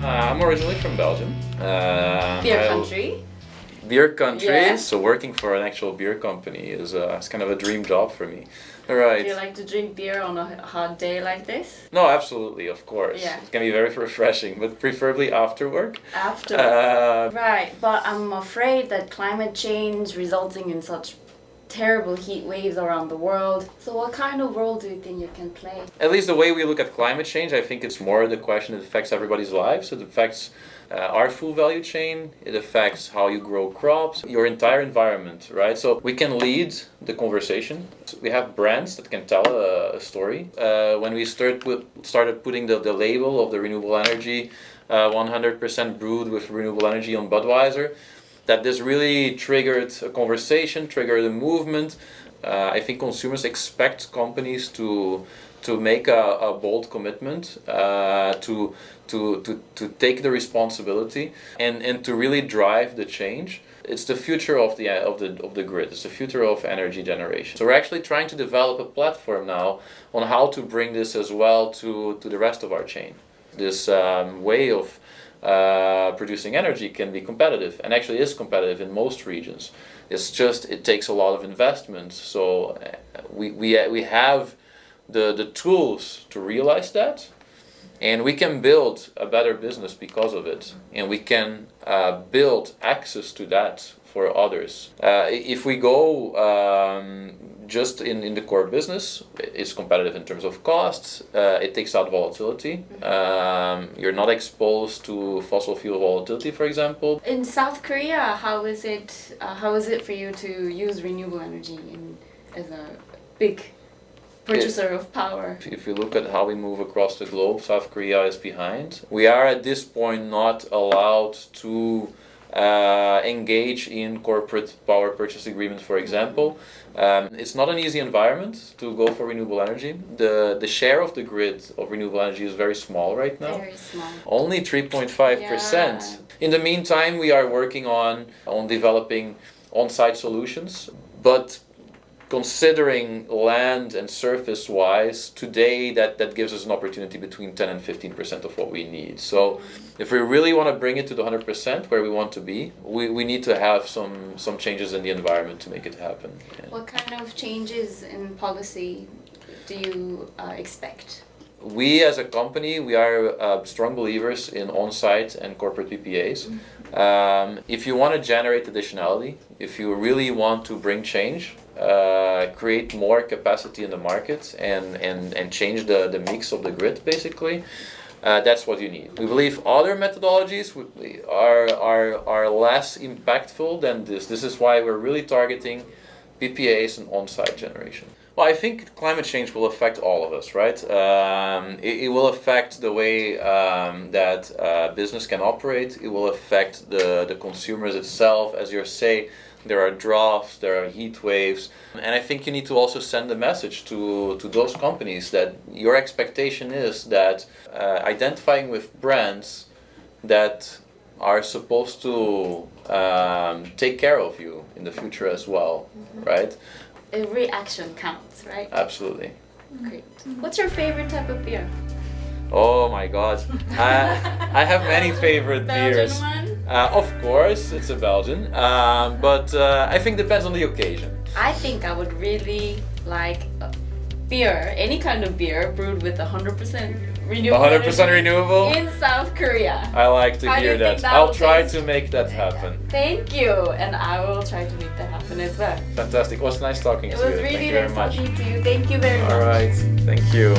I'm originally from Belgium. Beer country. Beer country, Yeah. so working for an actual beer company is kind of a dream job for me. Right. Do you like to drink beer on a hot day like this? No, absolutely, of course. Yeah. It can be very refreshing, but preferably after work. After. Uh, Right, but I'm afraid that climate change resulting in such terrible heat waves around the world. So what kind of role do you think you can play? At least the way we look at climate change, I think it's more the question that affects everybody's lives. It affects our full value chain, it affects how you grow crops, your entire environment, right? So we can lead the conversation. We have brands that can tell a story. When we started putting the label of the renewable energy, 100% brewed with renewable energy on Budweiser, that this really triggered a conversation, triggered a movement. I think consumers expect companies to make a bold commitment, to take the responsibility and to really drive the change. It's the future of the grid. It's the future of energy generation. So we're actually trying to develop a platform now on how to bring this as well to the rest of our chain. This way of producing energy can be competitive, and actually is competitive in most regions. It's just it takes a lot of investment. So we have the tools to realize that, and we can build a better business because of it, and we can build access to that for others. If we go just in the core business, it's competitive in terms of costs. It takes out volatility. You're not exposed to fossil fuel volatility, for example. In South Korea, how is it for you to use renewable energy as a big producer of power? If you look at how we move across the globe, South Korea is behind. We are at this point not allowed to engage in corporate power purchase agreements, for example. It's not an easy environment to go for renewable energy. The share of the grid of renewable energy is very small right now. Very small. Only 3.5%. Yeah. In the meantime, we are working on developing on-site solutions, but considering land and surface wise, today that gives us an opportunity between 10 and 15% of what we need. So if we really want to bring it to the 100% where we want to be, we need to have some changes in the environment to make it happen. Yeah. What kind of changes in policy do you expect? We as a company, we are strong believers in on-site and corporate PPAs. If you want to generate additionality, if you really want to bring change, create more capacity in the market and change the mix of the grid, basically, that's what you need. We believe other methodologies are less impactful than this. This is why we're really targeting PPAs and on-site generation. Well, I think climate change will affect all of us, right? It will affect the way that business can operate. It will affect the consumers itself. As you say, there are droughts, there are heat waves. And I think you need to also send a message to those companies that your expectation is that identifying with brands that are supposed to take care of you in the future as well, right? Every action counts, right? Absolutely. Great. What's your favorite type of beer? Oh my God, I have many favorite beers. Belgian one? Of course, it's a Belgian, but I think depends on the occasion. I think I would really like beer, any kind of beer brewed with 100% renewable 100% energy renewable? in South Korea. I like to How do hear you think that. that I'll will try taste? to make that happen. Thank you, and I will try to make that happen as well. Fantastic. It was nice talking It to was you. really Thank you very nice much. talking to you. Thank you very much. All right. Thank you.